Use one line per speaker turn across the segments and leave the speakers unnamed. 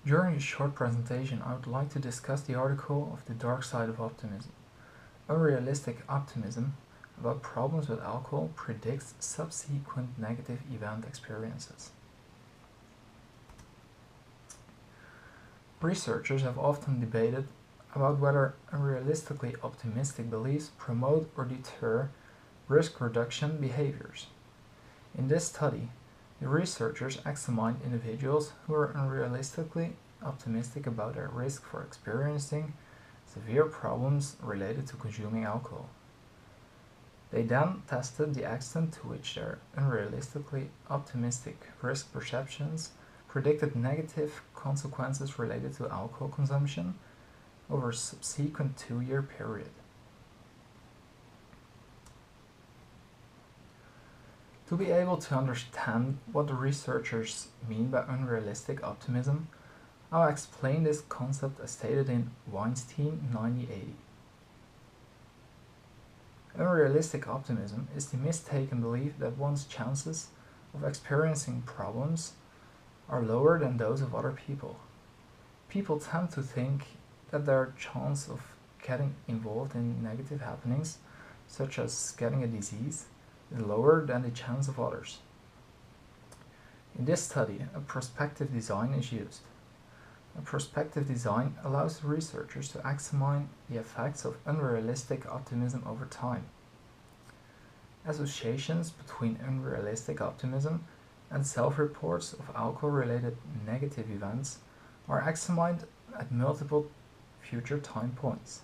During this short presentation, I would like to discuss the article of The Dark Side of Optimism. Unrealistic optimism about problems with alcohol predicts subsequent negative event experiences. Researchers have often debated about whether unrealistically optimistic beliefs promote or deter risk reduction behaviors. In this study, the researchers examined individuals who were unrealistically optimistic about their risk for experiencing severe problems related to consuming alcohol. They then tested the extent to which their unrealistically optimistic risk perceptions predicted negative consequences related to alcohol consumption over a subsequent 2-year period. To be able to understand what the researchers mean by unrealistic optimism, I'll explain this concept as stated in Weinstein 9080. Unrealistic optimism is the mistaken belief that one's chances of experiencing problems are lower than those of other people. People tend to think that their chance of getting involved in negative happenings, such as getting a disease, is lower than the chance of others. In this study, a prospective design is used. A prospective design allows the researchers to examine the effects of unrealistic optimism over time. Associations between unrealistic optimism and self-reports of alcohol-related negative events are examined at multiple future time points,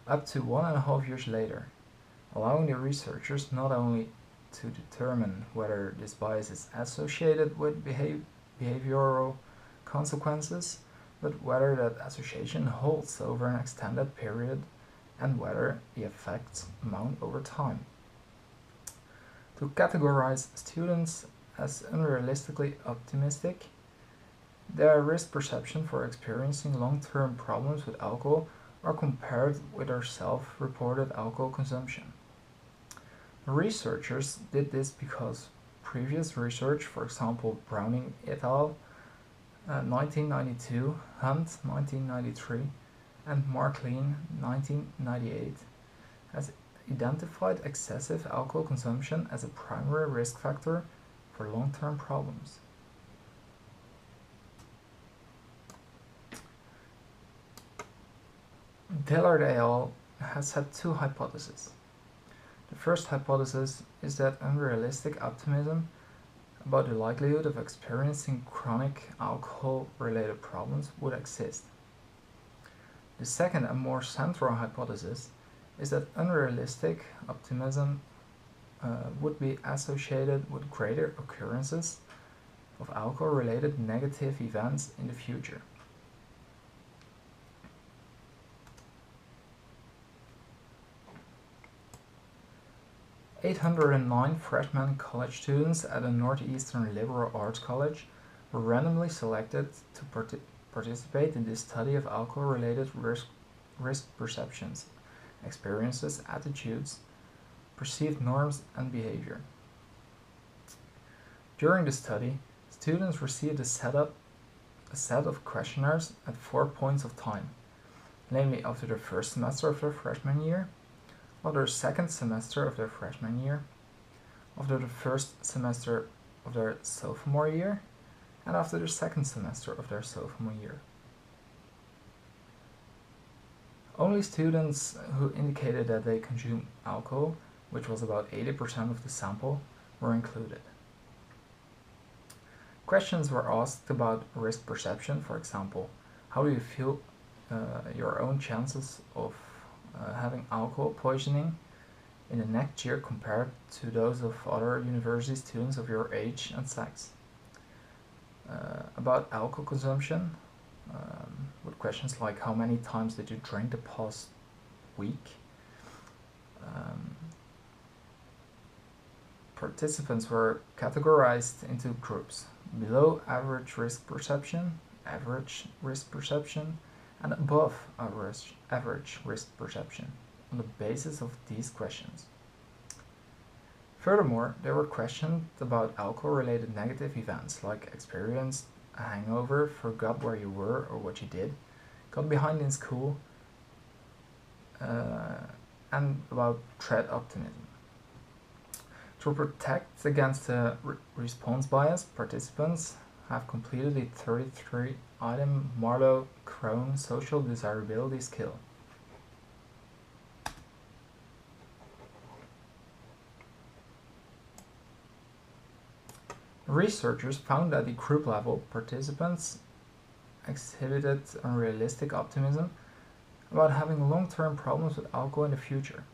up to 1.5 years later, allowing the researchers not only to determine whether this bias is associated with behavioral consequences, but whether that association holds over an extended period and whether the effects mount over time. To categorize students as unrealistically optimistic, their risk perception for experiencing long-term problems with alcohol are compared with their self-reported alcohol consumption. The researchers did this because previous research, for example Browning et al. 1992, Hunt 1993, and Marklean 1998, has identified excessive alcohol consumption as a primary risk factor for long-term problems. Dillard et al. Has had two hypotheses. The first hypothesis is that unrealistic optimism about the likelihood of experiencing chronic alcohol-related problems would exist. The second and more central hypothesis is that unrealistic optimism would be associated with greater occurrences of alcohol-related negative events in the future. "809 freshman college students at a Northeastern liberal arts college were randomly selected to participate in this study of alcohol-related risk perceptions, experiences, attitudes, perceived norms, and behavior. During the study, students received a set of questionnaires at 4 points of time, namely after the first semester of their freshman year, after the second semester of their freshman year, after the first semester of their sophomore year, and after the second semester of their sophomore year. Only students who indicated that they consumed alcohol, which was about 80% of the sample, were included. Questions were asked about risk perception, for example, how do you feel your own chances of having alcohol poisoning in the next year compared to those of other university students of your age and sex. About alcohol consumption, with questions like how many times did you drink the past week. Participants were categorized into groups: below average risk perception, average risk perception, and above average risk perception on the basis of these questions. Furthermore, they were questioned about alcohol-related negative events like experienced a hangover, forgot where you were or what you did, got behind in school, and about threat optimism. To protect against the response bias, participants have completed a 33-item Marlowe-Krohn social desirability skill. Researchers found that at the group level, participants exhibited unrealistic optimism about having long-term problems with alcohol in the future.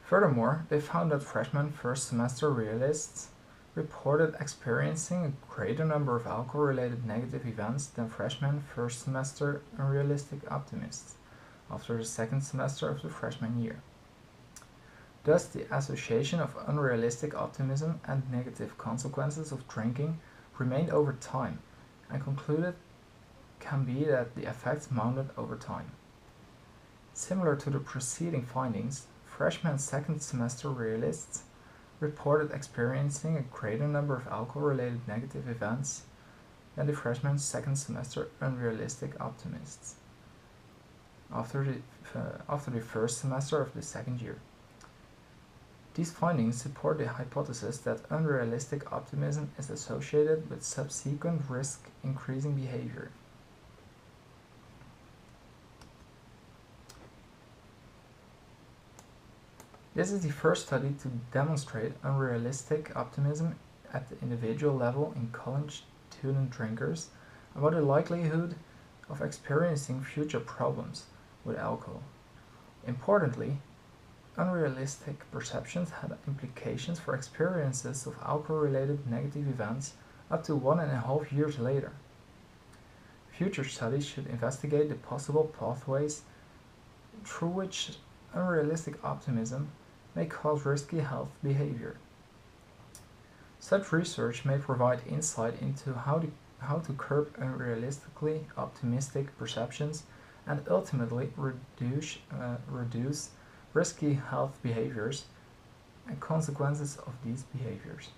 Furthermore, they found that freshman first semester realists reported experiencing a greater number of alcohol-related negative events than freshman first semester unrealistic optimists after the second semester of the freshman year. Thus, the association of unrealistic optimism and negative consequences of drinking remained over time, and concluded can be that the effects mounted over time. Similar to the preceding findings, freshman second semester realists reported experiencing a greater number of alcohol-related negative events than the freshman second semester unrealistic optimists after the first semester of the second year. These findings support the hypothesis that unrealistic optimism is associated with subsequent risk-increasing behavior. This is the first study to demonstrate unrealistic optimism at the individual level in college student drinkers about the likelihood of experiencing future problems with alcohol. Importantly, unrealistic perceptions had implications for experiences of alcohol-related negative events up to 1.5 years later. Future studies should investigate the possible pathways through which unrealistic optimism may cause risky health behavior. Such research may provide insight into how to curb unrealistically optimistic perceptions and ultimately reduce risky health behaviors and consequences of these behaviors.